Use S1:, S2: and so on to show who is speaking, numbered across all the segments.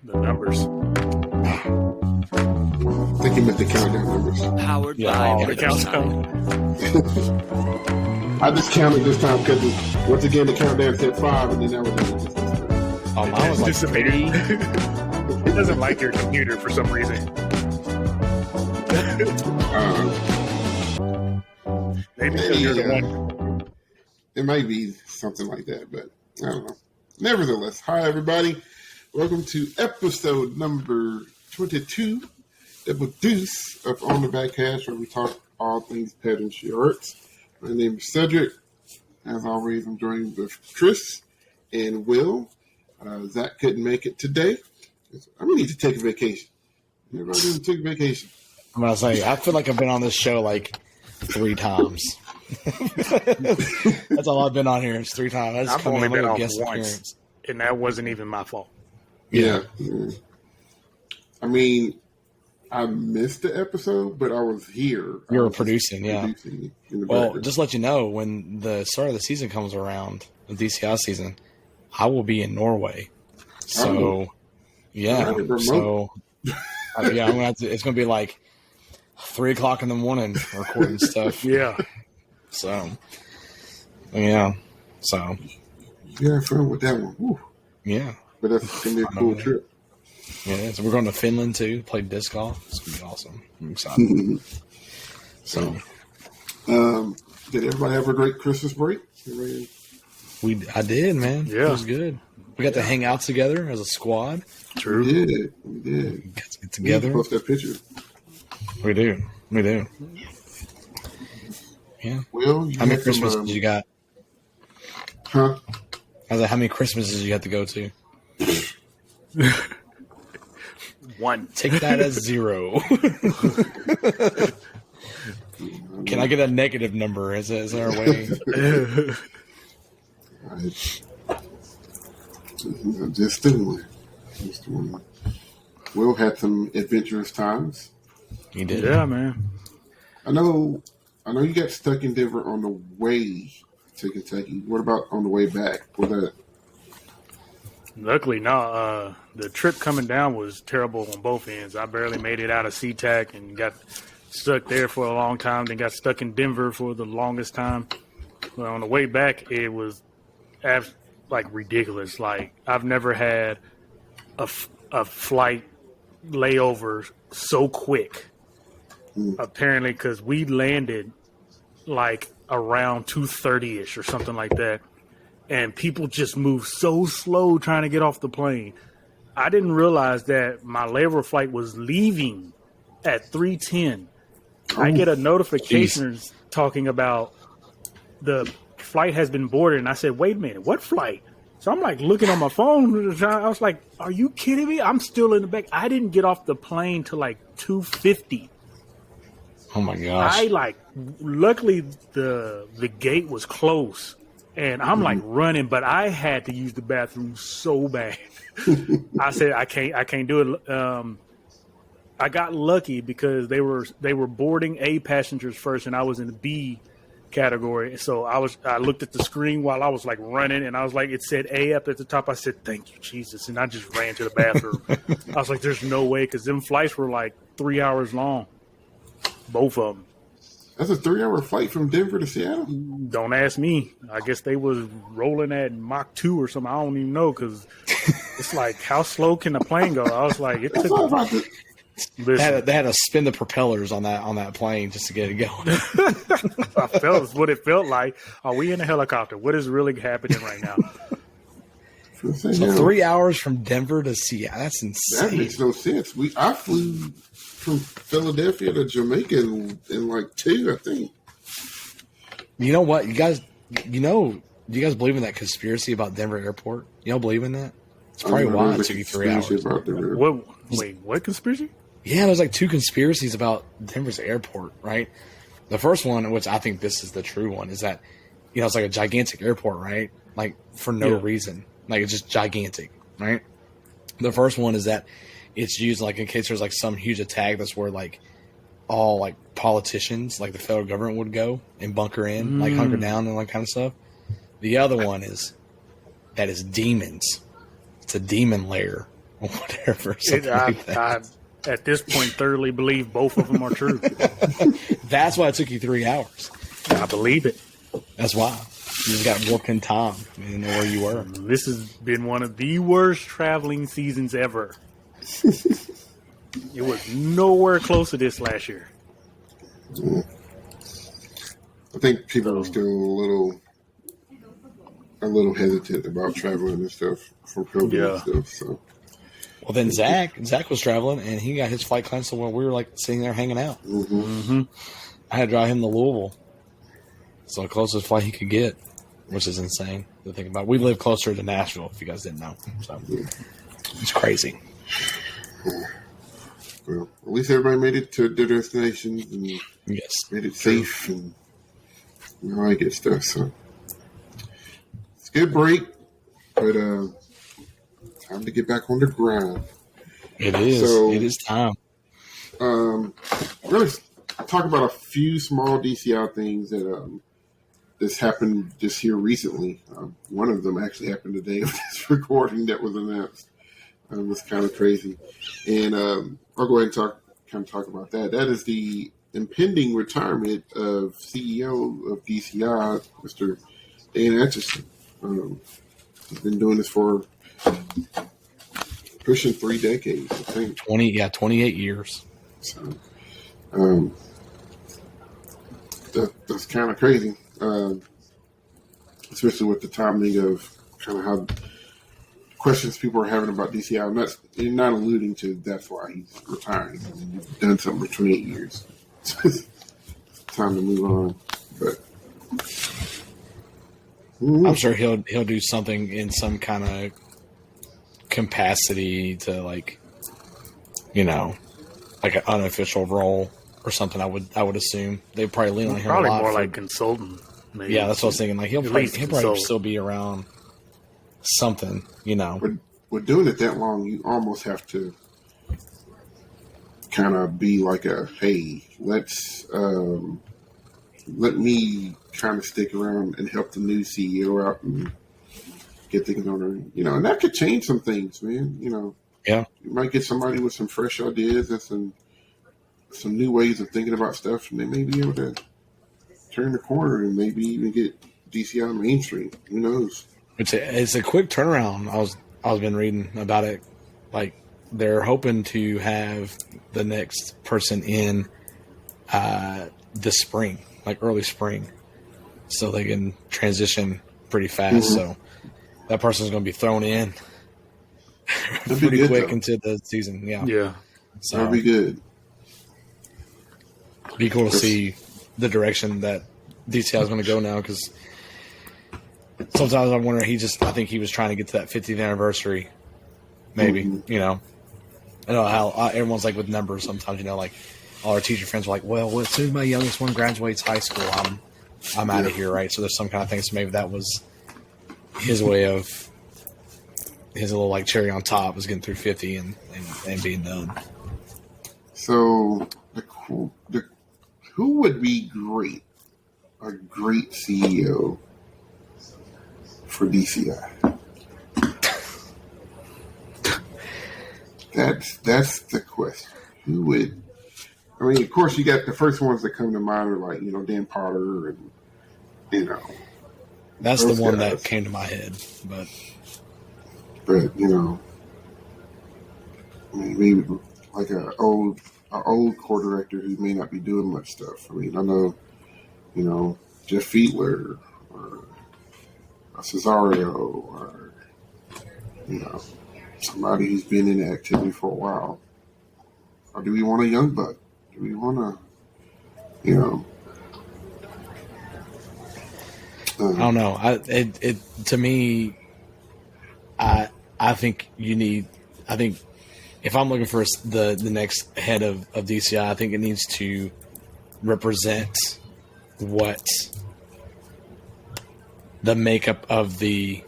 S1: The numbers.
S2: I think he meant the countdown numbers.
S3: Powered by
S1: the countdown.
S2: I just counted this time because once again the countdown said 5, and then that was it.
S4: Oh, mine was like
S1: Disappeared.
S4: 3.
S1: It doesn't like your computer for some reason. Maybe because you're the one.
S2: It might be something like that, but I don't know. Nevertheless, hi everybody. Welcome to episode number 22, Double Deuce of On the Backcast, where we talk all things pet insurance. My name is Cedric. As always, I'm joined with Chris and Will. Zach couldn't make it today. I'm going to need to take a vacation. Everybody need to take a vacation.
S4: I'm going to say, I feel like I've been on this show like 3 times. That's all I've been on here. It's 3 times.
S1: I've only been on once, and that wasn't even my fault.
S2: Yeah. I mean, I missed the episode, but I was here.
S4: You were producing, yeah.
S2: Producing in the
S4: Well,
S2: background.
S4: just to let you know, when the start of the season comes around, the DCI season, I will be in Norway. So, yeah. So, I'm gonna have to, it's going to be like 3 o'clock in the morning recording stuff.
S1: Yeah.
S4: So, yeah. So,
S2: You had fun with that one. Whew.
S4: yeah.
S2: But that's going to be a cool trip.
S4: Yeah, so we're going to Finland too, play disc golf. It's going to be awesome. I'm excited. So,
S2: Did everybody have a great Christmas break? Everybody-
S4: I did, man.
S1: Yeah.
S4: It was good. We got to hang out together as a squad.
S1: True.
S2: We did.
S4: Got to get
S2: We need
S4: together.
S2: to post that picture.
S4: We do. Yeah.
S2: Well, you
S4: How many
S2: had some,
S4: Christmases you got?
S2: Huh?
S4: I was like, how many Christmases you have to go to?
S1: 1.
S4: Take that as 0. Can I get a negative number? Is there a way?
S2: Just doing it. Will had some adventurous times.
S4: You did.
S1: Yeah, man.
S2: I know you got stuck in Denver on the way to Kentucky. What about on the way back? Was that?
S1: Luckily, no. The trip coming down was terrible on both ends. I barely made it out of SeaTac and got stuck there for a long time. Then got stuck in Denver for the longest time. Well, on the way back, it was like ridiculous. Like I've never had a flight layover so quick. Apparently, because we landed like around 2:30ish or something like that. And people just move so slow trying to get off the plane. I didn't realize that my layover flight was leaving at 3:10. I get a notification talking about the flight has been boarded. And I said, wait a minute, what flight? So I'm like looking on my phone. I was like, are you kidding me? I'm still in the back. I didn't get off the plane till like 2:50.
S4: Oh my gosh.
S1: Luckily the gate was close. And I'm like running, but I had to use the bathroom so bad. I said, I can't do it. I got lucky because they were boarding A passengers first, and I was in the B category. So I looked at the screen while I was like running, and I was like, it said A up at the top. I said, thank you, Jesus, and I just ran to the bathroom. I was like, there's no way, because them flights were like 3 hours long, both of them.
S2: That's a 3-hour flight from Denver to Seattle?
S1: Don't ask me. I guess they was rolling at Mach 2 or something. I don't even know, because it's like, how slow can the plane go? I was like, it
S2: That's all about
S1: took.
S4: They had to spin the propellers on that plane just to get it going.
S1: I felt what it felt like. Are we in a helicopter? What is really happening right now?
S4: So 3 hours from Denver to Seattle. That's insane.
S2: That makes no sense. I flew from Philadelphia to Jamaica in like 2, I think.
S4: You know what? Do you guys believe in that conspiracy about Denver Airport? You don't believe in that? It's probably why it took you 3 hours.
S1: What conspiracy?
S4: Yeah, there's like 2 conspiracies about Denver's airport, right? The first one, which I think this is the true one, is that, it's like a gigantic airport, right? Like for no reason. Like it's just gigantic, right? The first one is that it's used like in case there's like some huge attack that's where like all like politicians, like the federal government would go and bunker in, like hunker down and that kind of stuff. The other one is that is demons. It's a demon lair or whatever. Something like that.
S1: I, at this point, thoroughly believe both of them are true.
S4: That's why it took you 3 hours.
S1: I believe it.
S4: That's why. You just got warped in time. You didn't know where you were.
S1: This has been one of the worst traveling seasons ever. It was nowhere close to this last year.
S2: Yeah. I think people are still a little hesitant about traveling and stuff from COVID and stuff. So,
S4: well, then Zach was traveling and he got his flight canceled while we were like sitting there hanging out.
S2: mm-hmm.
S1: Mm-hmm.
S4: I had to drive him to Louisville, so the closest flight he could get, which is insane to think about. We live closer to Nashville, if you guys didn't know. So it's crazy.
S2: Well, at least everybody made it to their destinations and
S4: Yes,
S2: made it safe and all that good stuff. So it's a good break, but time to get back on the grind.
S4: it is.
S2: So-
S4: it is time.
S2: We're going to talk about a few small DCI things that this happened just here recently. One of them actually happened today of this recording that was announced. It was kind of crazy. And I'll go ahead and talk about that. That is the impending retirement of CEO of DCI, Mr. Dan Atchison. He's been doing this for pushing 3 decades, I think.
S4: 28 years.
S2: So, that's kind of crazy, especially with the timing of kind of how questions people are having about DCI. You're not alluding to that's why he's retiring. I mean, you've done something for 28 years. It's time to move on. But
S4: I'm sure he'll do something in some kind of capacity to like an unofficial role or something. I would assume they'd probably lean on him
S1: Probably
S4: a lot.
S1: more like consultant. Maybe.
S4: Yeah, that's what I was thinking. Like he'll
S1: At
S4: probably
S1: least consult.
S4: still be around something.
S2: with doing it that long, you almost have to kind of be like hey, let me kind of stick around and help the new CEO out and get things on there. And that could change some things, man.
S4: Yeah.
S2: You might get somebody with some fresh ideas and some new ways of thinking about stuff, and they may be able to turn the corner and maybe even get DCI mainstream. Who knows?
S4: It's a quick turnaround. I've been reading about it. Like they're hoping to have the next person in this spring, like early spring, so they can transition pretty fast.
S2: Mm-hmm.
S4: So that person's going to be thrown in
S2: That'd be
S4: pretty
S2: good,
S4: quick
S2: though.
S4: into the season. Yeah.
S1: Yeah.
S4: So
S2: That'd be good.
S4: be cool to see the direction that DCI is going to go now, because sometimes I wonder, I think he was trying to get to that 50th anniversary, maybe,
S2: Mm-hmm.
S4: I know how everyone's like with numbers sometimes, like all our teacher friends are like, well, as soon as my youngest one graduates high school, I'm out of here, right? So there's some kind of thing. So maybe that was his way of his little like cherry on top was getting through 50 and being done.
S2: So, who would be a great CEO for DCI? That's the question. Who would? I mean, of course, you got the first ones that come to mind are like Dan Potter and
S4: That's the
S2: those
S4: one
S2: guys.
S4: that came to my head, but
S2: I mean, maybe like an old core director who may not be doing much stuff. I mean, I know, Jeff Fiedler or Cesario or somebody who's been in the activity for a while. Or do we want a young buck? Do we want to,
S4: I don't know. To me, I think you need. I think if I'm looking for the next head of DCI, I think it needs to represent what the makeup of the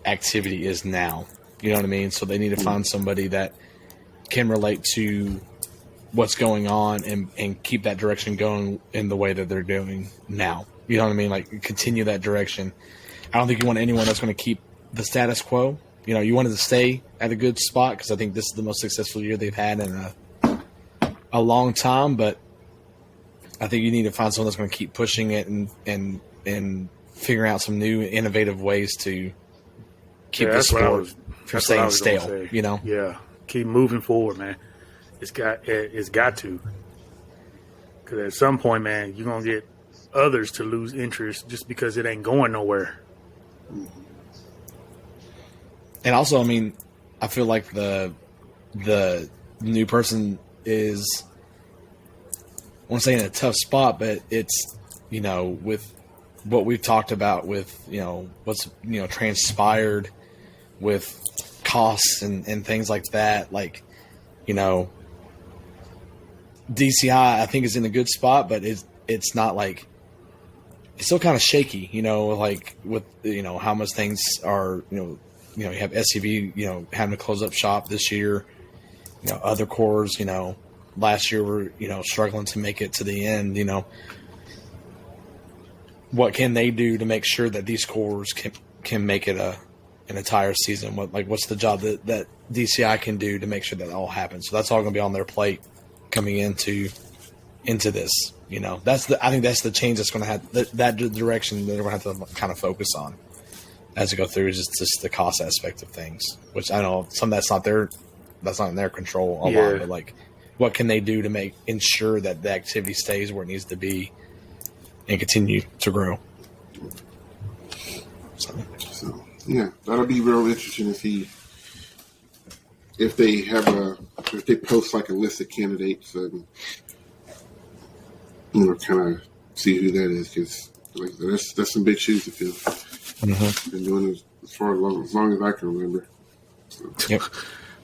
S4: activity is now. You know what I mean? So they need to find somebody that can relate to what's going on and keep that direction going in the way that they're doing now. You know what I mean? Like continue that direction. I don't think you want anyone that's going to keep the status quo. you wanted to stay at a good spot because I think this is the most successful year they've had in a long time. But I think you need to find someone that's going to keep pushing it and figuring out some new innovative ways to keep the sport from staying stale.
S1: Yeah, keep moving forward, man. It's got to, because at some point, man, you're gonna get others to lose interest just because it ain't going nowhere.
S4: And also, I mean, I feel like the new person is, I want to say, in a tough spot, but it's, with what we've talked about with, what's, transpired with costs and things like that. Like, DCI, I think, is in a good spot, but it's not like, it's still kind of shaky, like with, how much things are, you have SCV, having to close up shop this year, other cores, last year were, struggling to make it to the end, what can they do to make sure that these cores can make it an entire season? What's the job that DCI can do to make sure that all happens? So that's all going to be on their plate coming into this. I think that's the change that's going to have that direction that they're going to have to kind of focus on as they go through, is just the cost aspect of things, which I know some that's not in their control a lot, but like, what can they do to ensure that the activity stays where it needs to be and continue to grow?
S2: So yeah, that'll be real interesting to see if they post like a list of candidates and kind of see who that is, because like that's some big shoes to fill. Mm-hmm. Been doing this as long as I can remember. So.
S4: Yep.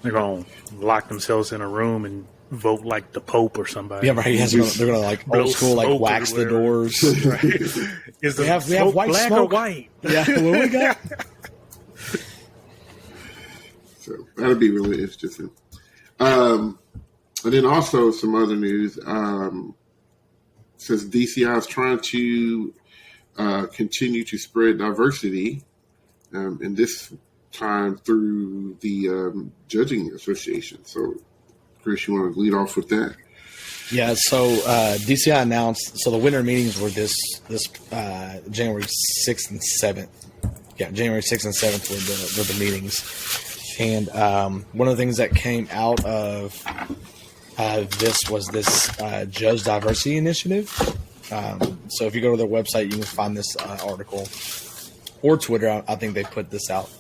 S1: They're gonna lock themselves in a room and vote like the Pope or somebody.
S4: Yeah, right. They're gonna like old school, like wax the doors.
S1: Right.
S4: we have white
S1: black
S4: smoke.
S1: Or white?
S4: Yeah, what we got?
S2: So that'll be really interesting. And then also some other news. Says DCI is trying to continue to spread diversity, and this time through the Judging Association. So, Chris, you want to lead off with that?
S4: Yeah. So DCI announced. So the winter meetings were this January 6th and 7th. Yeah, January 6th and 7th were the meetings. And one of the things that came out of this was this Judge Diversity Initiative. So if you go to their website, you can find this article, or Twitter. I think they put this out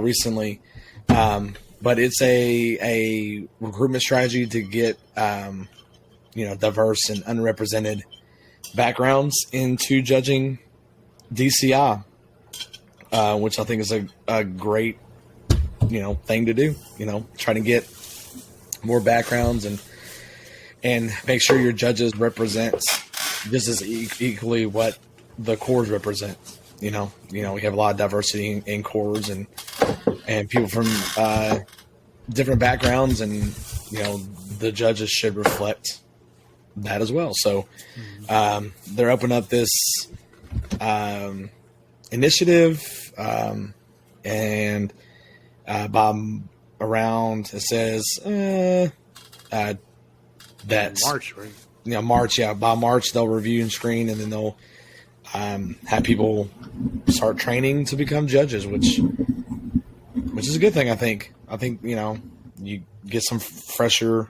S4: recently. But it's a recruitment strategy to get diverse and unrepresented backgrounds into judging DCI, which I think is a great thing to do. Try to get more backgrounds and make sure your judges represent just as equally what the cores represent. We have a lot of diversity in cores and people from different backgrounds, and the judges should reflect that as well. So they're opening up this initiative, and by around, it says that
S1: March, right?
S4: March. Yeah, by March they'll review and screen, and then they'll have people start training to become judges, which is a good thing. I think you get some fresher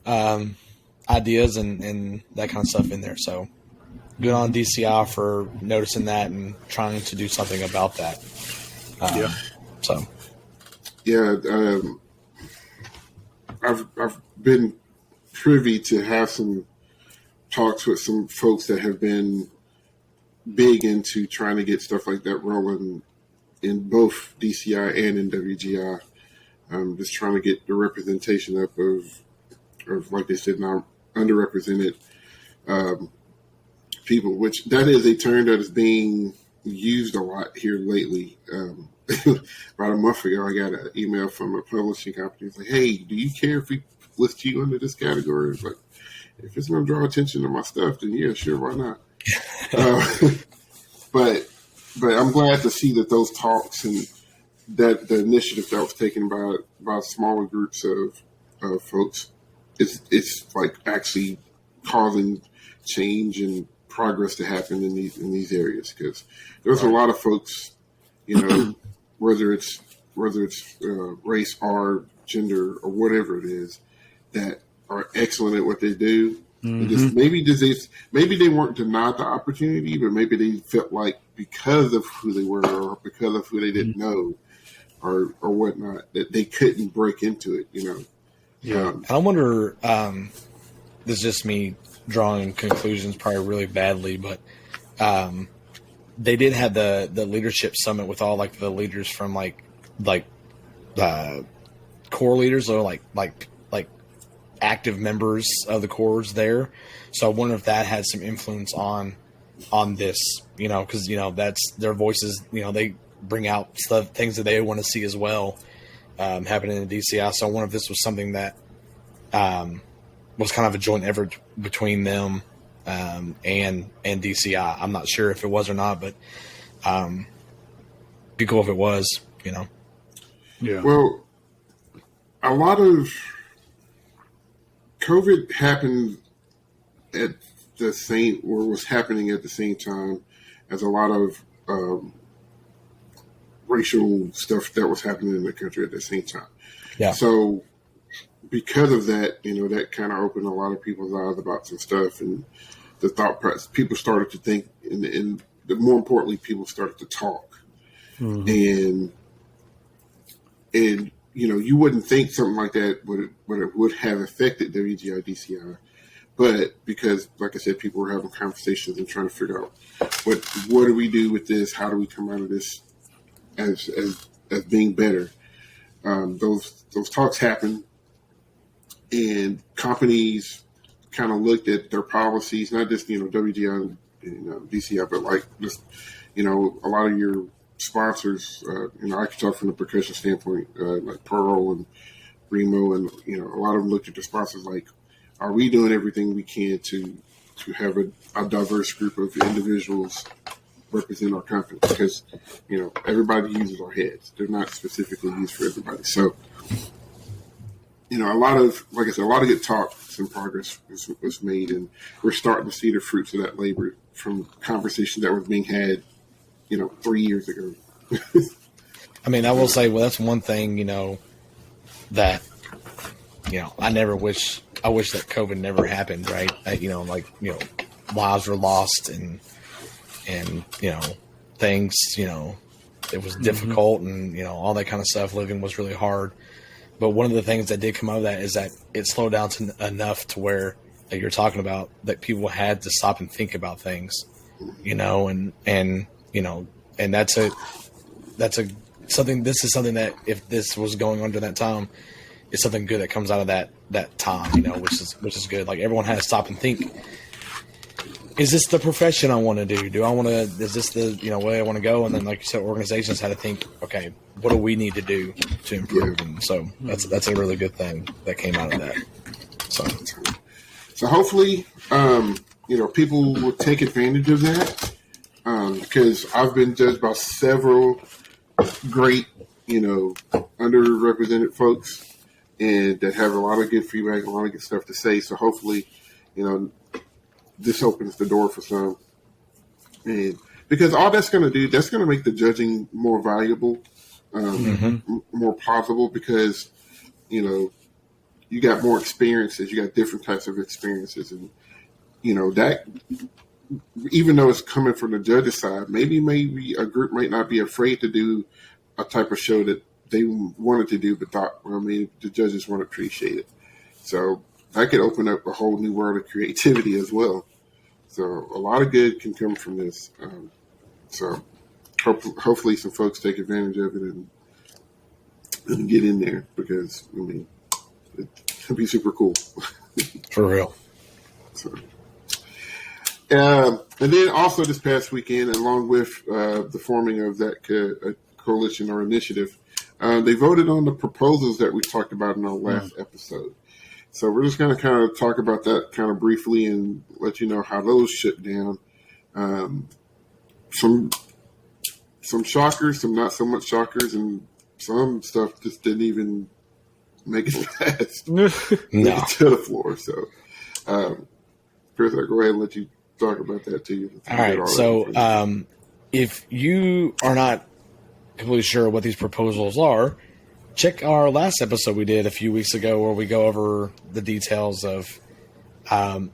S4: ideas and that kind of stuff in there. So good on DCI for noticing that and trying to do something about that. So.
S2: Yeah, I've been privy to have some talks with some folks that have been big into trying to get stuff like that rolling in both DCI and in WGI. Just trying to get the representation up of like they said, now underrepresented people, which that is a term that is being used a lot here lately. About a month ago, I got an email from a publishing company. It's like, hey, do you care if we list you under this category? It's like, if it's going to draw attention to my stuff, then yeah, sure, why not? But I'm glad to see that those talks and that the initiative that was taken by smaller groups of folks it's like actually causing change and progress to happen in these areas, because there's a lot of folks, whether it's race or gender or whatever it is, that are excellent at what they do. And just maybe they weren't denied the opportunity, but maybe they felt like because of who they were or because of who they didn't know or whatnot, that they couldn't break into it.
S1: Yeah.
S4: And I wonder, this is just me drawing conclusions probably really badly, but they did have the leadership summit with all like the leaders from like core leaders or like active members of the cores there. So I wonder if that had some influence on this, because that's their voices. They bring out things that they want to see as well happening in DCI. So I wonder if this was something that was kind of a joint effort between them and DCI. I'm not sure if it was or not, but be cool if it was.
S1: Yeah.
S2: Well, a lot of COVID happened at the same, or was happening at the same time as a lot of racial stuff that was happening in the country at the same time.
S4: Yeah.
S2: So because of that, that kind of opened a lot of people's eyes about some stuff, and the thought process, people started to think, and more importantly, people started to talk. And you wouldn't think something like that would have affected WGI DCI, but because, like I said, people were having conversations and trying to figure out what do we do with this? How do we come out of this as being better? Those talks happened, and companies kind of looked at their policies, not just WGI and DCI, but like just a lot of your sponsors. I can talk from the percussion standpoint, like Pearl and Remo, and a lot of them looked at the sponsors like, are we doing everything we can to have a diverse group of individuals represent our company? Because everybody uses our heads; they're not specifically used for everybody. So a lot of, like I said, a lot of good talks and progress was made, and we're starting to see the fruits of that labor from conversations that were being had 3 years ago.
S4: I mean, I will say, well, that's one thing, that, I wish that COVID never happened, right? Lives were lost and things, it was difficult and, all that kind of stuff. Living was really hard. But one of the things that did come out of that is that it slowed down enough to where, like you're talking about, that people had to stop and think about things, and that's something. This is something that, if this was going on during that time, is something good that comes out of that time, which is good. Like, everyone had to stop and think: is this the profession I want to do? Do I want to? Is this the way I want to go? And then, like you said, organizations had to think: okay, what do we need to do to improve? And so that's a really good thing that came out of that.
S2: So hopefully, people will take advantage of that. Because I've been judged by several great, underrepresented folks, and that have a lot of good feedback, a lot of good stuff to say. So hopefully, this opens the door for some. And because all that's going to do, that's going to make the judging more valuable, more plausible, because, you got more experiences, you got different types of experiences. And, that, even though it's coming from the judge's side, maybe a group might not be afraid to do a type of show that they wanted to do, but thought, the judges won't appreciate it. So that could open up a whole new world of creativity as well. So a lot of good can come from this. So hopefully some folks take advantage of it and get in there, because it'd be super cool.
S4: For real.
S2: So. And then also this past weekend, along with the forming of that coalition or initiative, they voted on the proposals that we talked about in our last episode. So we're just going to kind of talk about that kind of briefly and let you know how those shook down. Some shockers, some not so much shockers, and some stuff just didn't even make it past
S4: No.
S2: to the floor. So, Chris, I'll go ahead and let you talk about that too.
S4: All right. So, if you are not completely sure what these proposals are, check our last episode we did a few weeks ago where we go over the details of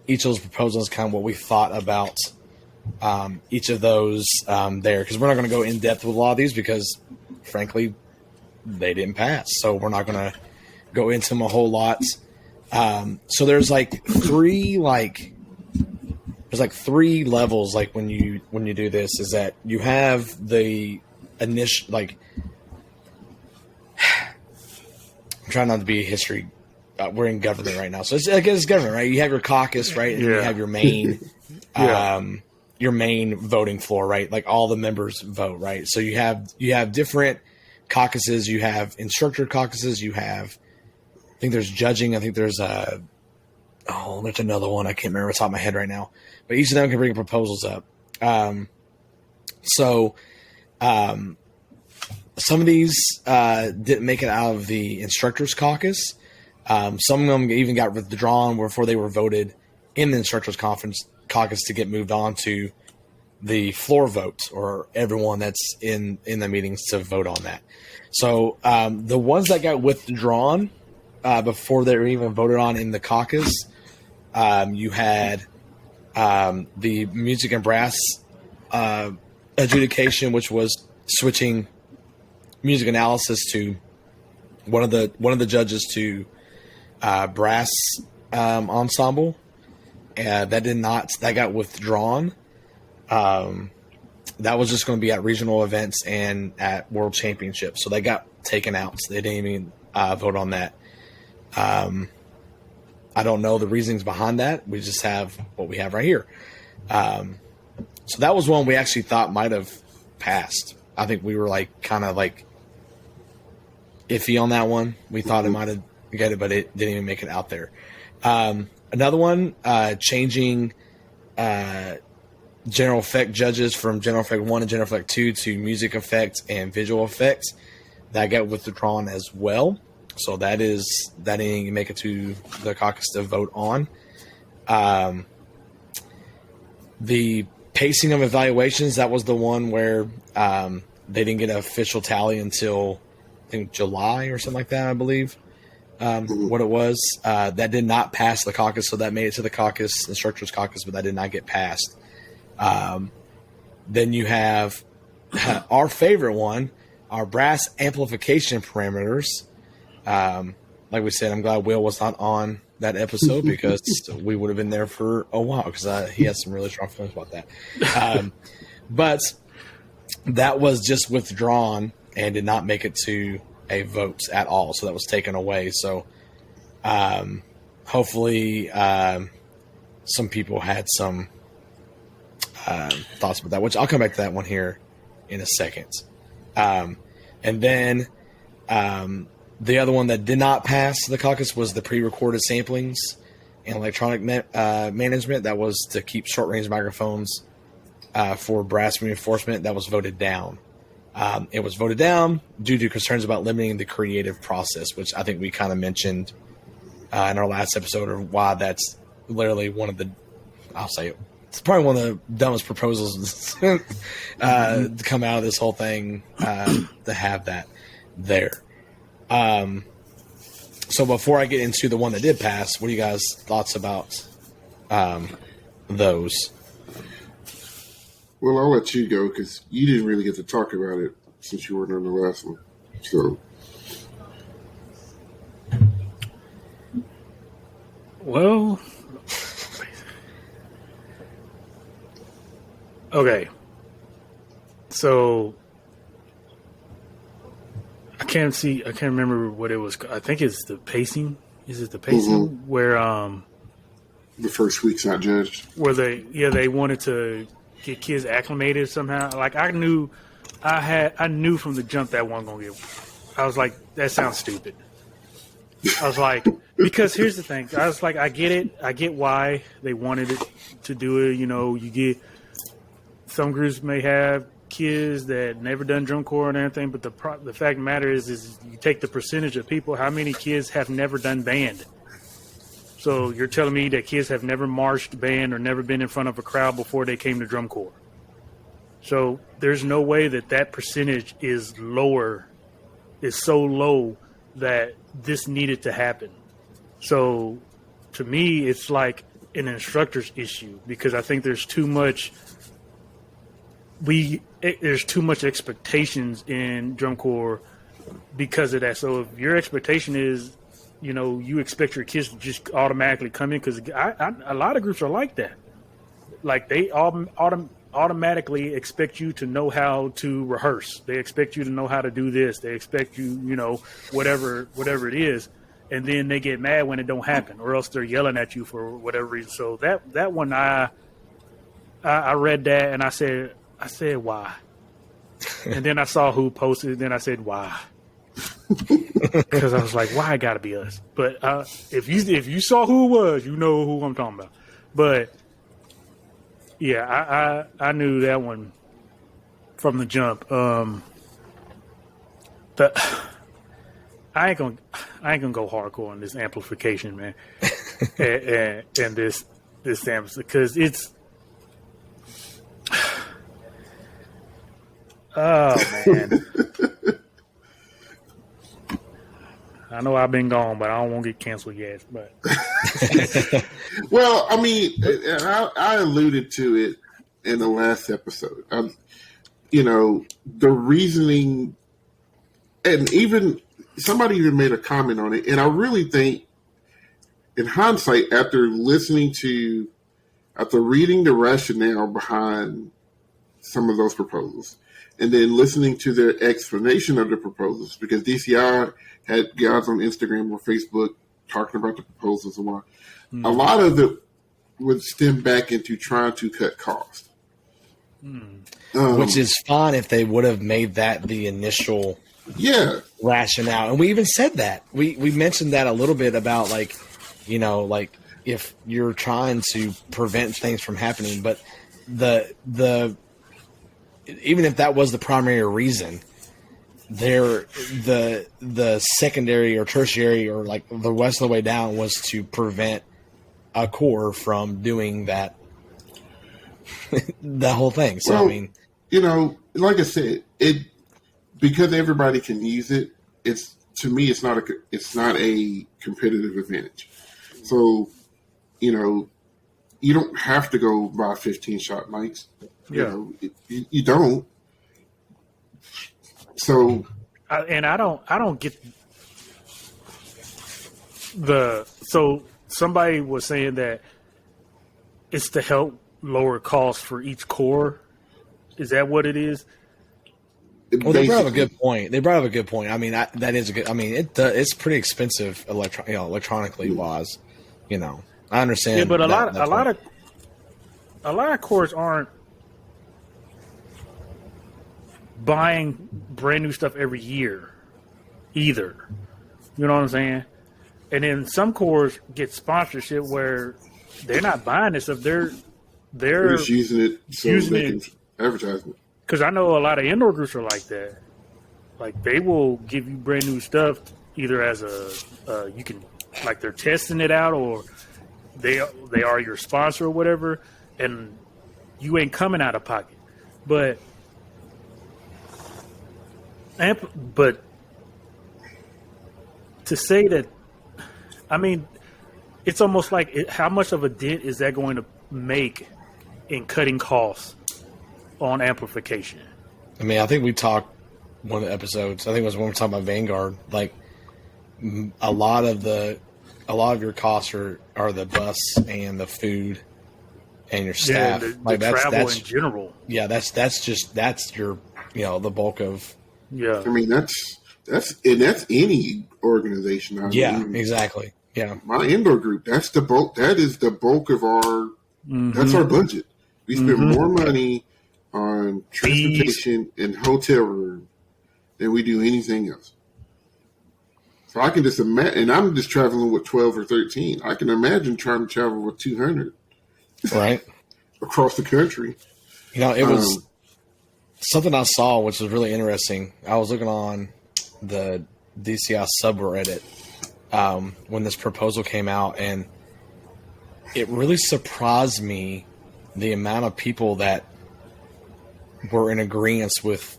S4: each of those proposals, kind of what we thought about each of those there. Because we're not going to go in depth with a lot of these because, frankly, they didn't pass. So we're not going to go into them a whole lot. So there's three levels when you do this. Is that you have the initial I'm trying not to be a history. We're in government right now, so it's government, right? You have your caucus, right, and you have your main your main voting floor, right? Like all the members vote, right? So you have different caucuses. You have instructor caucuses. You have, I think there's judging. I think there's there's another one. I can't remember off the top of my head right now. But each of them can bring proposals up. Some of these didn't make it out of the instructors caucus. Some of them even got withdrawn before they were voted in the instructors caucus to get moved on to the floor vote, or everyone that's in the meetings to vote on that. So the ones that got withdrawn before they were even voted on in the caucus, you had the music and brass adjudication, which was switching music analysis to one of the judges to brass ensemble. That got withdrawn. That was just going to be at regional events and at world championships. So they got taken out. So they didn't even vote on that. I don't know the reasons behind that. We just have what we have right here. So that was one we actually thought might have passed. I think we were kind of iffy on that one. We thought it might have got it, but it didn't even make it out there. Another one, changing general effect judges from general effect 1 and general effect 2 to music effects and visual effects. That got withdrawn as well. So that didn't even make it to the caucus to vote on. The pacing of evaluations, that was the one where they didn't get an official tally until, I think, July or something like that, I believe. What it was. That did not pass the caucus, so that made it to the caucus, instructors caucus, but that did not get passed. Then you have our favorite one, our brass amplification parameters. Like we said, I'm glad Will was not on that episode because we would have been there for a while because he had some really strong feelings about that. But that was just withdrawn and did not make it to a vote at all. So that was taken away. So hopefully some people had some thoughts about that, which I'll come back to that one here in a second. And then the other one that did not pass the caucus was the pre-recorded samplings and electronic management. That was to keep short-range microphones for brass reinforcement. That was voted down. It was voted down due to concerns about limiting the creative process, which I think we kind of mentioned in our last episode, of why that's literally one of the, I'll say it, it's probably one of the dumbest proposals to come out of this whole thing, to have that there. So before I get into the one that did pass, what are you guys' thoughts about those?
S2: Well, I'll let you go because you didn't really get to talk about it since you weren't on the last one. So,
S1: well, okay. So I can't remember what it was. I think it's the pacing. Is it the pacing where
S2: the first week's not judged?
S1: Where they wanted to get kids acclimated somehow. Like I knew from the jump that wasn't gonna get. I was like, that sounds stupid. I was like, because here's the thing. I was like, I get it. I get why they wanted it to do it. You know, you get some groups may have kids that never done drum corps and everything, but the fact of the matter is you take the percentage of people, how many kids have never done band? So you're telling me that kids have never marched band or never been in front of a crowd before they came to drum corps. So there's no way that percentage is so low that this needed to happen. So to me, it's like an instructor's issue because I think there's too much expectations in drum corps because of that. So if your expectation is, you expect your kids to just automatically come in, because a lot of groups are like that. Like they automatically expect you to know how to rehearse. They expect you to know how to do this. They expect you, whatever it is. And then they get mad when it don't happen, or else they're yelling at you for whatever reason. So that one, I read that and I said, why? And then I saw who posted it, and then I said, why? Because I was like, why it gotta be us? But if you saw who it was, you know who I'm talking about. But yeah, I knew that one from the jump. I ain't gonna go hardcore on this amplification, man, and this amp, because it's oh man. I know I've been gone, but I don't want to get canceled yet. But
S2: well, I mean, I alluded to it in the last episode. The reasoning, and even somebody even made a comment on it, and I really think, in hindsight, after reading the rationale behind some of those proposals, and then listening to their explanation of the proposals, because DCI had guys on Instagram or Facebook talking about the proposals and what. A lot of it would stem back into trying to cut costs.
S4: Which is fine if they would have made that the initial rationale. And we even said that. We mentioned that a little bit about, if you're trying to prevent things from happening, but the even if that was the primary reason, the secondary or tertiary or like the rest of the way down was to prevent a corps from doing that the whole thing. So
S2: well,
S4: I mean,
S2: like I said, because everybody can use it. To me, it's not a competitive advantage. So, you don't have to go buy 15 shot mics. You don't. So,
S1: I don't get so somebody was saying that it's to help lower costs for each corps. Is that what it is?
S4: Well, they brought up a good point. I mean, that is a good. I mean, it's pretty expensive electronically wise. I understand.
S1: Yeah, but a lot of corps aren't buying brand new stuff every year either. You know what I'm saying? And then some corps get sponsorship where they're not buying this stuff. They're
S2: just using it so they can advertise it.
S1: Because I know a lot of indoor groups are like that. Like they will give you brand new stuff either as you can, like they're testing it out, or they are your sponsor or whatever, and you ain't coming out of pocket. But to say that, I mean, it's almost like how much of a dent is that going to make in cutting costs on amplification?
S4: I mean, I think we talked one of the episodes. I think it was when we were talking about Vanguard. Like a lot of your costs are the bus and the food and your staff.
S1: Yeah, the travel in general.
S4: Yeah, that's your the bulk of.
S2: Yeah, I mean that's any organization.
S4: Exactly. Yeah,
S2: my indoor group. That's the bulk. That is the bulk of our. That's our budget. We spend more money on transportation and hotel room than we do anything else. So I can just imagine, and I'm just traveling with 12 or 13. I can imagine trying to travel with 200,
S4: right,
S2: across the country.
S4: It was something I saw which was really interesting. I was looking on the DCI subreddit when this proposal came out, and it really surprised me the amount of people that were in agreement with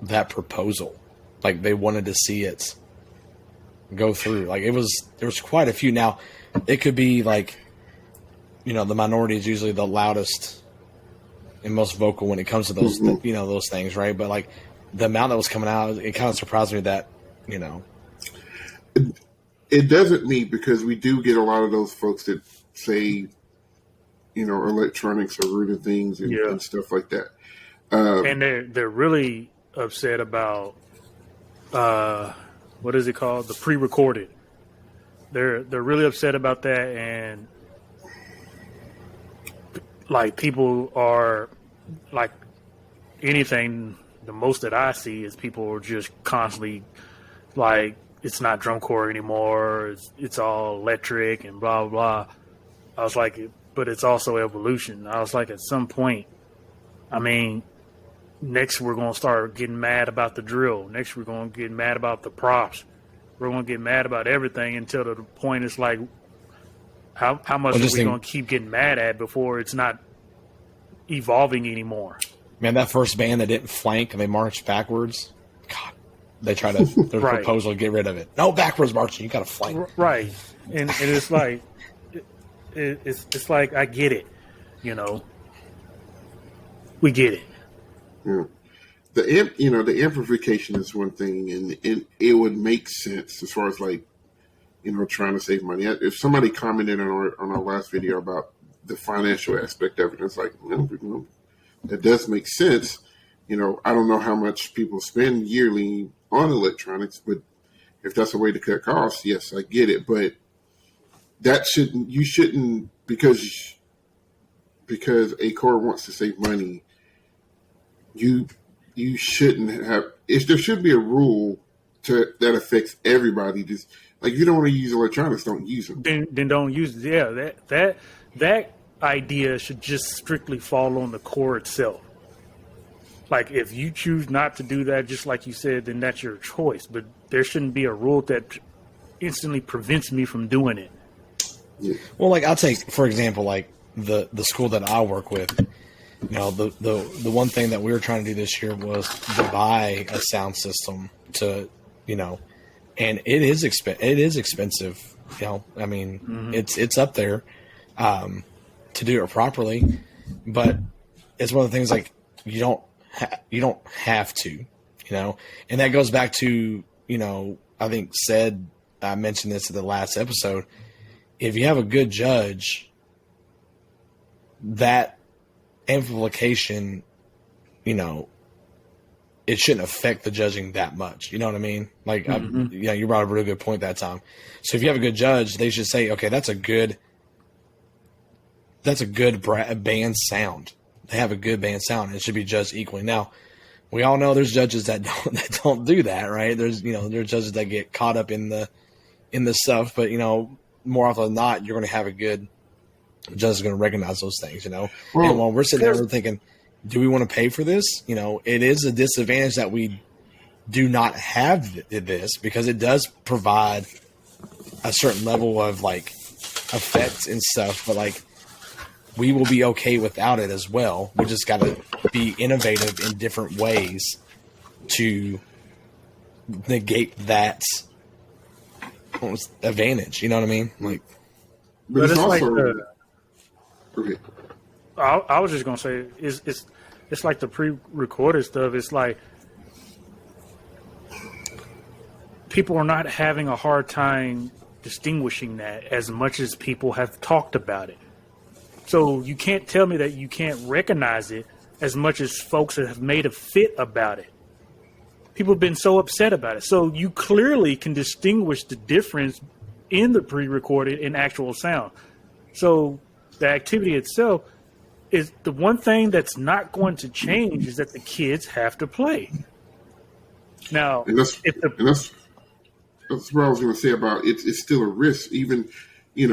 S4: that proposal. Like, they wanted to see it go through. Like, there was quite a few. Now, it could be like, the minority is usually the loudest and most vocal when it comes to those, those things, right? But like the amount that was coming out, it kind of surprised me that,
S2: It doesn't mean, because we do get a lot of those folks that say, electronics are rude things and stuff like that.
S1: And they're really upset about what is it called? The pre-recorded. They're really upset about that, and like people are like anything. The most that I see is people are just constantly like, it's not drum corps anymore. It's all electric and blah blah blah. I was like, but it's also evolution. I was like, at some point, I mean, next we're gonna start getting mad about the drill. Next we're gonna get mad about the props. We're gonna get mad about everything until the point it's like, how much are we gonna keep getting mad at before it's not evolving anymore?
S4: Man, that first band that didn't flank and they marched backwards, God, they try to their proposal to get rid of it. No backwards marching, you got to flank.
S1: Right, and it's like it's like, I get it, we get it.
S2: Yeah. The amplification is one thing, and it would make sense as far as like, trying to save money. If somebody commented on our last video about the financial aspect of it, it's like, that does make sense. I don't know how much people spend yearly on electronics, but if that's a way to cut costs, yes, I get it. But you shouldn't, because a core wants to save money, you shouldn't have. If there should be a rule that affects everybody, just like, if you don't want to use electronics, don't use them.
S1: Then don't use it. Yeah, that idea should just strictly fall on the core itself. Like, if you choose not to do that, just like you said, then that's your choice. But there shouldn't be a rule that instantly prevents me from doing it.
S2: Yeah.
S4: Well, like, I'll take, for example, like the school that I work with. The one thing that we were trying to do this year was to buy a sound system to, and it is expensive. I mean, it's up there to do it properly, but it's one of the things, like, you don't have to, and that goes back to, I think I mentioned this in the last episode. If you have a good judge, that amplification, it shouldn't affect the judging that much. You know what I mean? Like, you brought up a really good point that time. So if you have a good judge, they should say, okay, that's a good band sound. They have a good band sound. It should be judged equally. Now, we all know there's judges that don't do that, right? There's there's judges that get caught up in the stuff, but more often than not, you're going to have a good judge is going to recognize those things. Well, and when we're sitting there, we're thinking, do we want to pay for this? It is a disadvantage that we do not have this, because it does provide a certain level of like effects and stuff, but like, we will be okay without it as well. We just got to be innovative in different ways to negate that advantage. You know what I mean? Like,
S2: but it's also
S1: like
S2: okay.
S1: I was just gonna say, it's like the pre-recorded stuff. It's like people are not having a hard time distinguishing that as much as people have talked about it. So you can't tell me that you can't recognize it as much as folks have made a fit about it. People have been so upset about it. So you clearly can distinguish the difference in the pre-recorded and actual sound. So the activity itself is the one thing that's not going to change, is that the kids have to play. Now,
S2: that's what I was going to say about it. It's still a risk. Even, we've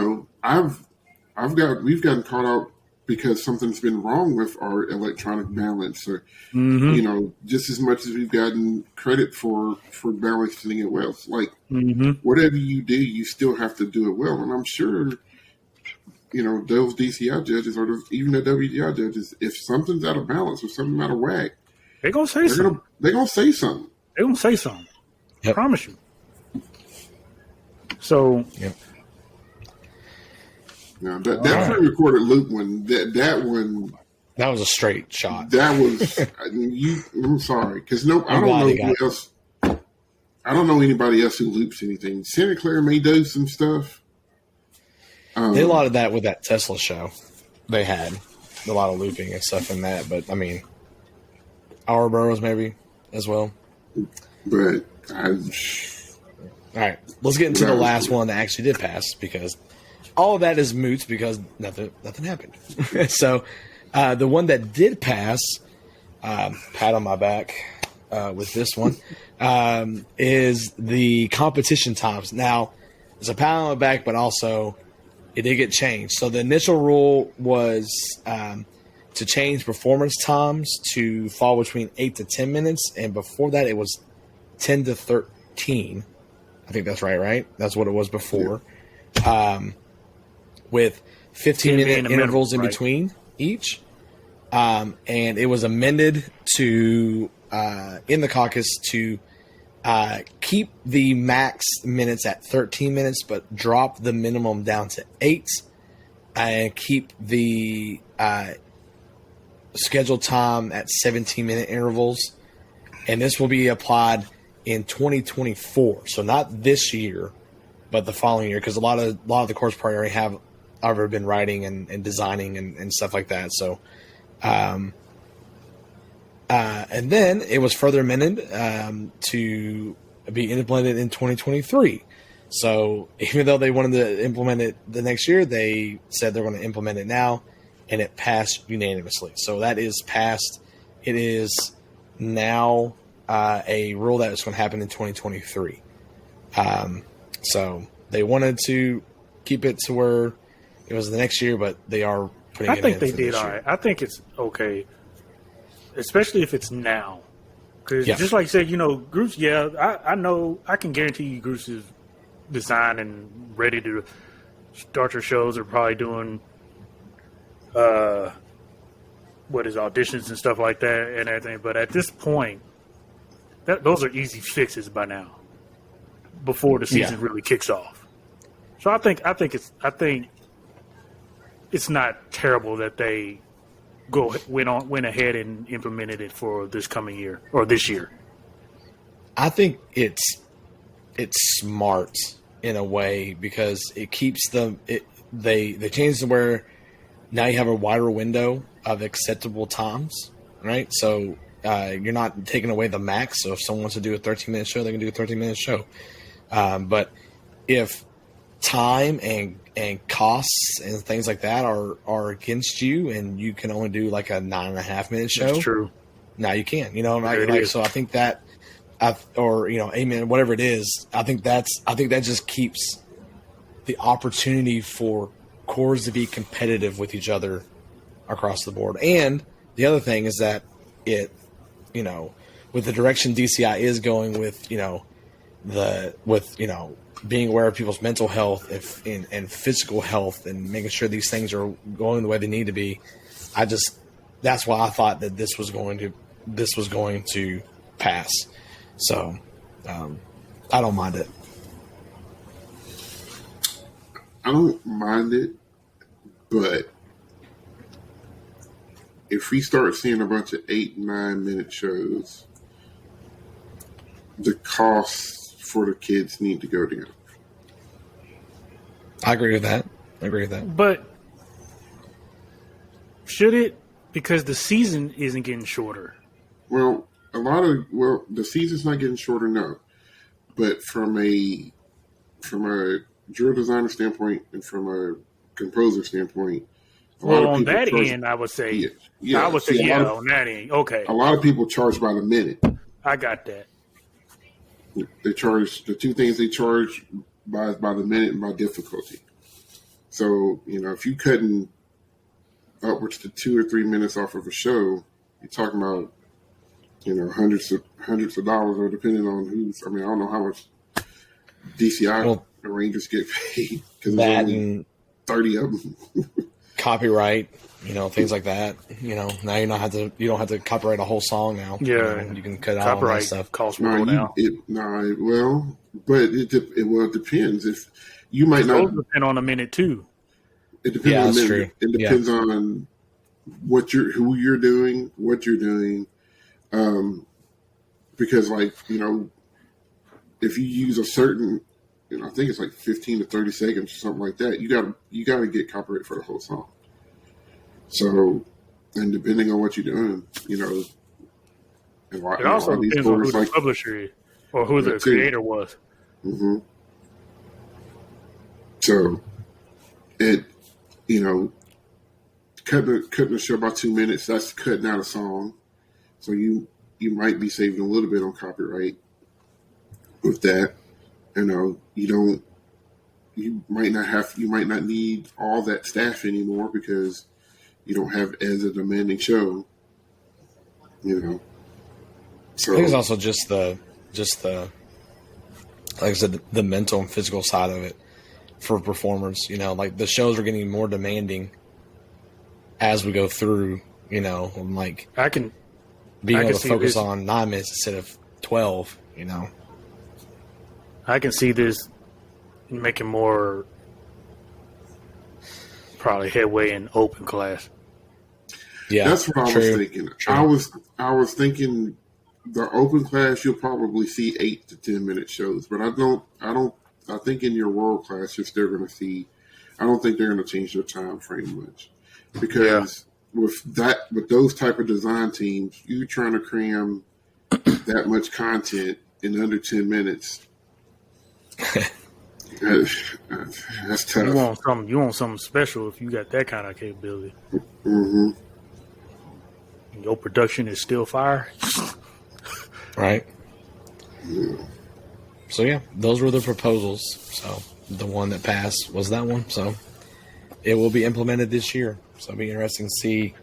S2: gotten caught out because something's been wrong with our electronic balance, or
S1: Mm-hmm.
S2: you know, just as much as we've gotten credit for balancing it well. It's like
S1: Mm-hmm.
S2: whatever you do, you still have to do it well. And I'm sure, you know, those DCI judges or even the WGI judges, if something's out of balance or something out of whack,
S1: They're gonna say something.
S2: they're gonna say something.
S1: They're gonna say something.
S4: Yep.
S1: Promise you. So
S4: Yep.
S2: Now that pre-recorded loop one, that one,
S4: That was a straight shot.
S2: that was you. I'm sorry, because I
S4: I'm
S2: don't
S4: glad
S2: know
S4: he got
S2: who else. I don't know anybody else who loops anything. Santa Clara may do some stuff.
S4: They did a lot of that with that Tesla show. They had a lot of looping and stuff in that, but I mean, our boroughs maybe as well.
S2: But
S4: All right, let's get into the last one that actually did pass, because all of that is moot because nothing happened. So the one that did pass, pat on my back with this one, is the competition times. Now, it's a pat on my back, but also it did get changed. So the initial rule was to change performance times to fall between 8 to 10 minutes, and before that it was 10 to 13. I think that's right? That's what it was before. With 15-minute intervals in between each. And it was amended to, in the caucus, to keep the max minutes at 13 minutes, but drop the minimum down to 8, and keep the scheduled time at 17-minute intervals. And this will be applied in 2024, so not this year, but the following year, because a lot of the course probably already have ever been writing and designing and stuff like that. So, and then it was further amended to be implemented in 2023. So even though they wanted to implement it the next year, they said they're going to implement it now, and it passed unanimously. So that is passed. It is now a rule that is going to happen in 2023. So they wanted to keep it to where it was the next year, but they are putting it in.
S1: I think they did all right. I think it's okay, especially if it's now. Because just like you said, you know, groups, I know, I can guarantee you groups is designed and ready to start your shows, are probably doing auditions and stuff like that and everything. But at this point, those are easy fixes by now, before the season really kicks off. So I think it's not terrible that they went ahead and implemented it for this coming year or this year.
S4: I think it's smart in a way, because it keeps them. They changed to where now you have a wider window of acceptable times, right? So you're not taking away the max. So if someone wants to do a 13-minute show, they can do a 13-minute show. But if time and costs and things like that are against you, and you can only do like a 9.5-minute show,
S1: that's true.
S4: Now you can, you know, like so. I think that, amen, whatever it is. I think that just keeps the opportunity for cores to be competitive with each other across the board. And the other thing is that it, you know, with the direction DCI is going with, being aware of people's mental health and physical health, and making sure these things are going the way they need to be. That's why I thought that this was going to pass. So I don't mind it.
S2: I don't mind it, but if we start seeing a bunch of 8-9-minute shows, the costs for the kids need to go down.
S4: I agree with that.
S1: But should it? Because the season isn't getting shorter.
S2: Well, the season's not getting shorter now, but from a drill designer standpoint and from a composer standpoint,
S1: On that end, I would say, on that end, okay.
S2: A lot of people charge by the minute.
S1: I got that.
S2: They charge the two things they charge by the minute and by difficulty. So, if you cutting upwards to 2 or 3 minutes off of a show, you're talking about, hundreds of dollars, or depending on who's. I mean, I don't know how much DCI arrangers get paid because there's only 30 of them.
S4: Copyright, things like that. Now you don't have to copyright a whole song now.
S1: Yeah,
S4: you can cut out all that stuff.
S1: Costs more now.
S2: But it depends. If you might not
S1: depend on a minute too.
S2: It depends on the minute. It depends on who you're doing, what you're doing. Because if you use a certain, I think it's like 15 to 30 seconds or something like that, you got to get copyright for the whole song. So, and depending on what you're doing,
S1: it also depends on who the publisher is or who the creator was.
S2: Mm-hmm. So, cutting the show by 2 minutes, that's cutting out a song. So you might be saving a little bit on copyright with that. You might not need all that staff anymore because you don't have as a demanding show. So
S4: I think it's also just the like I said, the mental and physical side of it for performers. Like the shows are getting more demanding as we go through. Like being able to focus on 9 minutes instead of 12.
S1: I can see this making more probably headway in open class.
S2: Yeah, that's what I was thinking. True. I was thinking the open class you'll probably see 8 to 10 minute shows, but I think in your world class you're still going to see. I don't think they're going to change their time frame much because with those type of design teams, you're trying to cram that much content in under 10 minutes. That's tough.
S1: You want something special if you got that kind of capability.
S2: Mm-hmm.
S1: And your production is still fire.
S4: Right.
S2: Yeah.
S4: So those were the proposals. So the one that passed was that one. So it will be implemented this year. So it'll be interesting to see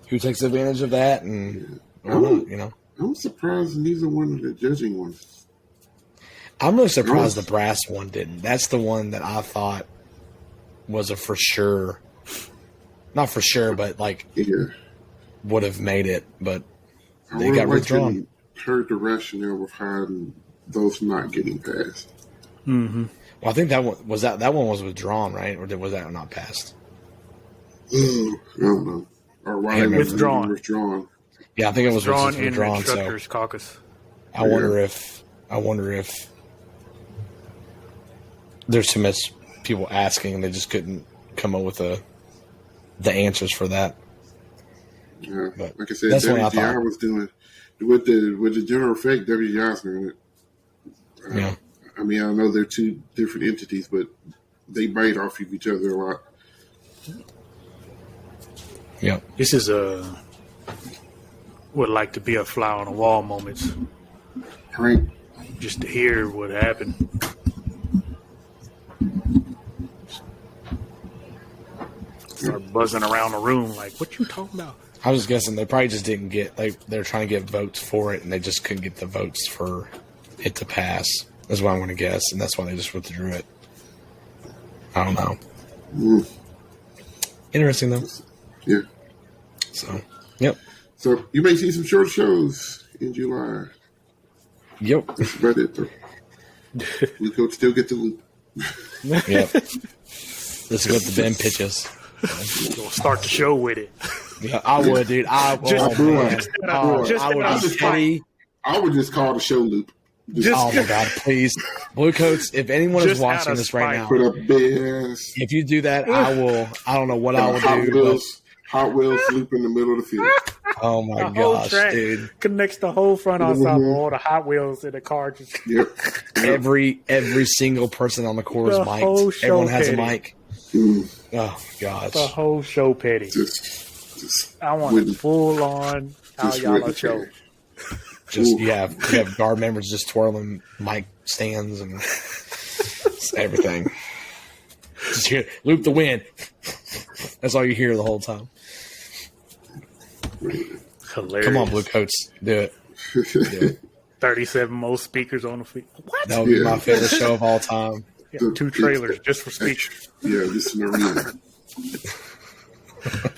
S4: who takes advantage of that and or not.
S2: I'm surprised neither one of the judging ones.
S4: I'm really surprised the brass one didn't. That's the one that I thought was a for sure. Not for sure, but would have made it, but they got withdrawn.
S2: Heard the rationale behind those not getting passed.
S1: Mm-hmm.
S4: Well, I think that one was withdrawn, right? Or was that not passed?
S2: I don't know. Or why
S1: withdrawn?
S4: Yeah, I think it was withdrawn.
S1: In the Instructors Caucus.
S4: I wonder if there's too much people asking and they just couldn't come up with the answers for that.
S2: Yeah, but like I said, WGI was doing with the general effect. WGI's doing it.
S4: Yeah,
S2: I mean, I know they're two different entities, but they bite off of each other a lot.
S4: Yeah,
S1: this is would like to be a fly on the wall moments,
S2: right?
S1: Just to hear what happened. Start buzzing around the room like, what you talking about?
S4: I was guessing they probably just didn't get they're trying to get votes for it and they just couldn't get the votes for it to pass. That's what I'm going to guess, and that's why they just withdrew it. I don't know. Interesting though.
S2: Yeah.
S4: So, yep.
S2: So you may see some short shows in July.
S4: Yep.
S2: That's about it though. We could still get the loop.
S4: Yep. This is what the Ben pitches.
S1: We'll start the show with it.
S4: Yeah, I would, dude. I would be petty.
S2: I would just call the show loop.
S4: Oh my God, please. Blue Coats, if anyone is watching this right now,
S2: put up BS.
S4: If you do that, I don't know what I will do.
S2: Hot Wheels loop in the middle of the field.
S4: Oh my gosh, dude.
S1: Connects the whole front ensemble, all the Hot Wheels in the car. Just
S2: Yep.
S4: Every single person on the course is mic'd. Everyone has a mic. Oh gosh.
S1: The whole show petty. I want a full on how y'all show.
S4: Just you have guard members just twirling mic stands and everything. Just here, loop the wind. That's all you hear the whole time.
S1: Hilarious.
S4: Come on, Blue Coats. Do it. Do it.
S1: 37 most speakers on the field. What?
S4: That would be my favorite show of all time.
S1: Yeah, 2 trailers just for speakers.
S2: Yeah, just an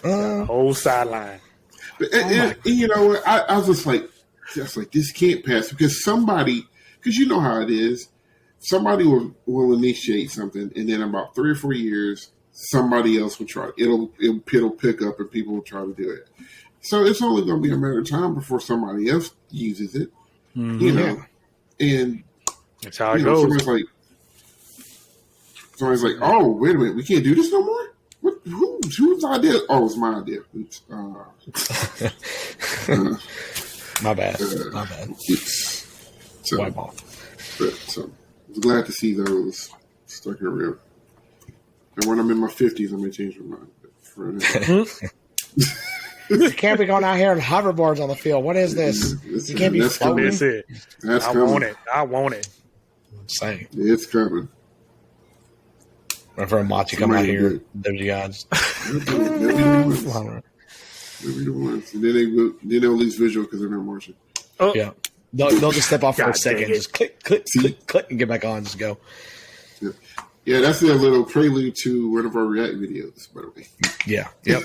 S2: arena.
S1: Whole sideline.
S2: But, and you know what? I was just like, this can't pass because you know how it is. Somebody will initiate something, and then about 3 or 4 years, somebody else will try. It'll pick up, and people will try to do it. So it's only going to be a matter of time before somebody else uses it.
S1: Mm-hmm.
S2: You know, and
S1: that's how it goes.
S2: Somebody's like, oh, wait a minute, we can't do this no more. Whose idea? Oh, it's my idea. Oops.
S4: My bad.
S2: So,
S4: White ball.
S2: But I was glad to see those stuck around. And when I'm in my 50s, I may change my mind. But for now.
S4: You can't be going out here on hoverboards on the field. What is this? You can't be floating.
S1: That's it.
S2: That's
S1: I want it.
S4: Same.
S2: It's coming.
S4: Whenever Machi come out here, WGI just
S2: They'll be the ones. And then they'll lose visual because they're not Martian.
S1: Oh.
S4: yeah. They'll just step off for a
S1: God
S4: second,
S1: dang it.
S4: just click, and get back on, just go.
S2: Yeah, that's a little prelude to one of our React videos, by the way.
S4: Yeah. Yep.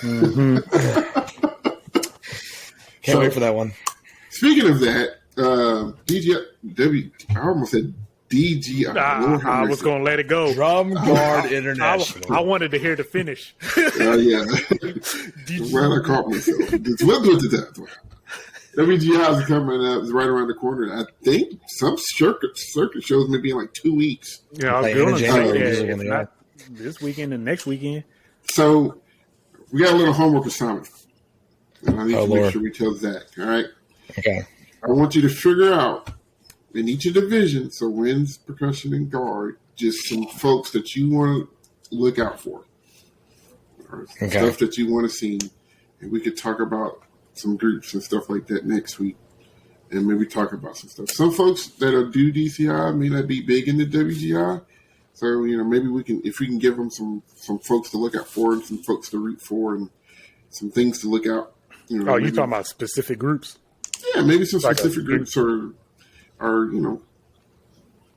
S4: Can't wait for that one.
S2: Speaking of that, I almost said DGI.
S1: I was going to let it go.
S4: Drum Guard International.
S1: I wanted to hear the finish.
S2: Yeah. Well, I caught myself. We'll do it to that. WGI is coming up. It's right around the corner. I think some circuit shows maybe in like 2 weeks.
S1: Yeah, I was
S4: Like,
S1: going
S4: in
S1: to
S4: January,
S1: say
S4: usually
S1: not this weekend and next weekend.
S2: So we got a little homework assignment. And I need to
S4: Lord.
S2: make sure we tell Zach. All right.
S4: Okay.
S2: I want you to figure out in each of the divisions, so winds, percussion, and guard, just some folks that you want to look out for. Or stuff that you want to see. And we could talk about some groups and stuff like that next week. And maybe talk about some stuff. Some folks that are do DCI may not be big into WGI. So, you know, maybe if we can give them some folks to look out for and some folks to root for and some things to look out. You know,
S1: you're talking about specific groups?
S2: Yeah, maybe some
S1: Like
S2: specific groups or or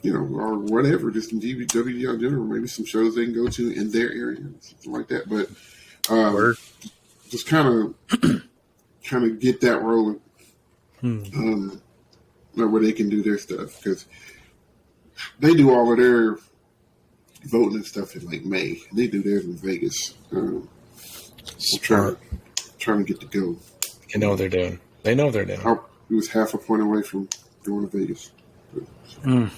S2: whatever, just in WGI in general. Maybe some shows they can go to in their area, something like that. But just kind of get that rolling, where they can do their stuff because they do all of their voting and stuff in like May. They do theirs in Vegas.
S4: Smart.
S2: Trying to get to go.
S4: You know what they're doing. They know what they're doing.
S2: It was half a point away from going to Vegas. They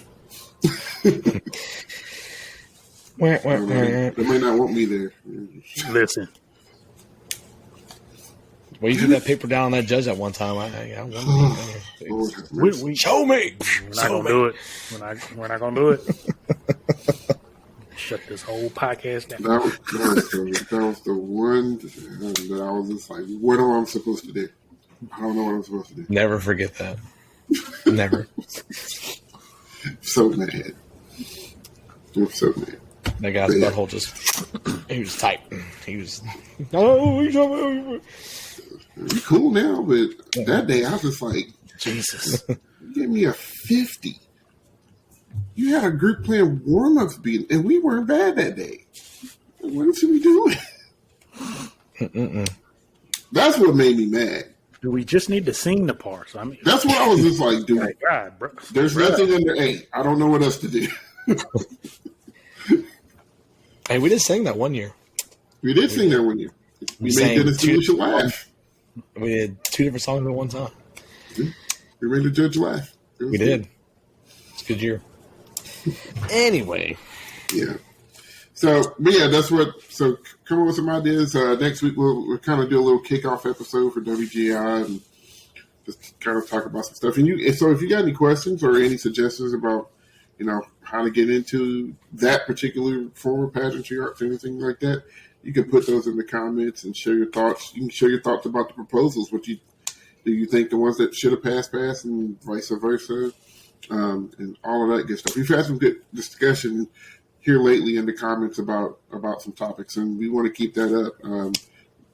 S2: may not want me there.
S1: Listen.
S4: Well, you threw that paper down on that judge at one time. I want
S2: Lord,
S4: show me.
S1: We're not going to do it. We're not going to do it. Shut this whole podcast down.
S2: That was the one that I was just like, what am I supposed to do? I don't know what I'm supposed to do.
S4: Never forget that. Never.
S2: So mad. I'm so mad.
S4: That guy's butthole he was tight. He was, you
S2: cool now, but that day I was just like,
S1: Jesus.
S2: You gave me a 50. You had a group playing warm-ups beat, and we weren't bad that day. What else are we doing? That's what made me mad.
S1: Do we just need to sing the parts? I mean,
S2: that's what I was just like, dude.
S1: God, bro.
S2: There's nothing under 8. I don't know what else to do.
S4: Hey, we did sing that one year.
S2: We did sing that one year. We made Dennis DeLucia laugh.
S4: We did 2 different songs at one time.
S2: We made the judge laugh.
S4: We did. It's a good year. Anyway.
S2: Yeah. So, but yeah, that's what. So, come up with some ideas. Next week, we'll kind of do a little kickoff episode for WGI and just kind of talk about some stuff. And so, if you got any questions or any suggestions about, how to get into that particular form of pageantry arts or anything like that, you can put those in the comments and share your thoughts. You can share your thoughts about the proposals. Do you think the ones that should have passed, and vice versa, and all of that good stuff. We've had some good discussion here lately in the comments about some topics, and we want to keep that up.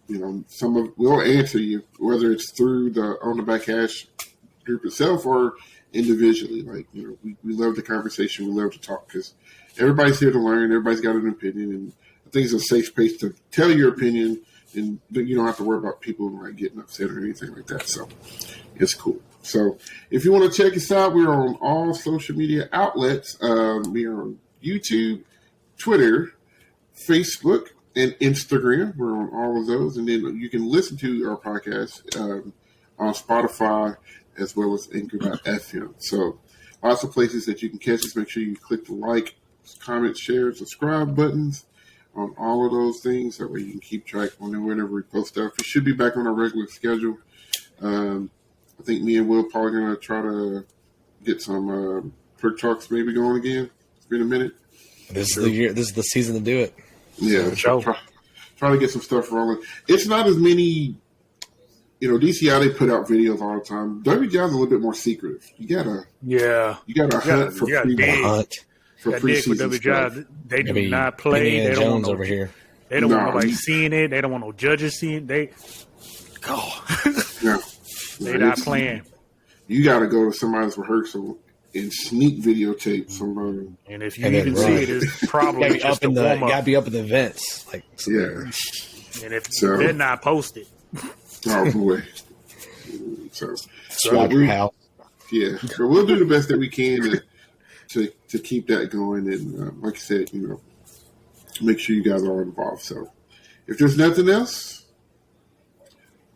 S2: We'll answer you, whether it's through the On the Back Hash group itself or individually. We love the conversation. We love to talk because everybody's here to learn. Everybody's got an opinion, and I think it's a safe space to tell your opinion, and you don't have to worry about people getting upset or anything like that. So it's cool. So if you want to check us out, we're on all social media outlets. We are on YouTube, Twitter, Facebook, and Instagram. We're on all of those. And then you can listen to our podcast on Spotify as well as Anchor.fm. So lots of places that you can catch us. Make sure you click the like, comment, share, subscribe buttons on all of those things. That way you can keep track whenever we post stuff. We should be back on our regular schedule. I think me and Will probably going to try to get some perk talks maybe going again. It's been a minute.
S4: This is the year. This is the season to do it.
S2: Yeah, try to get some stuff rolling. It's not as many. DCI, they put out videos all the time. WGI is a little bit more secretive. You gotta hunt for pre-season stuff.
S1: They do not play.
S4: Indiana
S1: They don't
S4: Jones
S1: want
S4: over here.
S1: They don't want nobody seeing it. They don't want no judges seeing it. They're not playing.
S2: You got to go to somebody's rehearsal and sneak videotape somebody.
S1: And if you even see it, it's probably just a warm-up.
S4: You got to be up in the vents.
S1: And if they're not posted.
S2: Oh, boy. So
S4: swap your house.
S2: Yeah. So we'll do the best that we can to keep that going. And like I said, make sure you guys are involved. So if there's nothing else,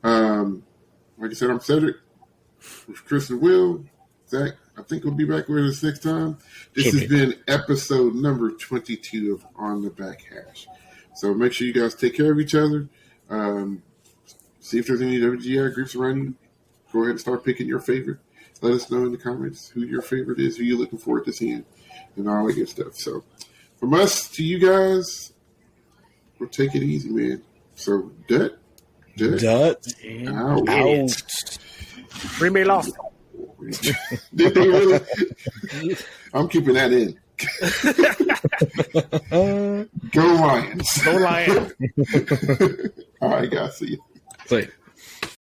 S2: like I said, I'm Cedric with Chris and Will. Zach, I think we'll be back with us next time. This has been episode number 22 of On the Back Hash. So make sure you guys take care of each other. See if there's any WGI groups around you. Go ahead and start picking your favorite. Let us know in the comments who your favorite is, who you're looking forward to seeing, and all that good stuff. So from us to you guys, we'll take it easy, man. So, Dut.
S1: Out. Green Bay lost.
S2: Did they really? I'm keeping that in. Go Lions.
S1: Go Lions.
S2: All right, guys. See you.
S4: Wait.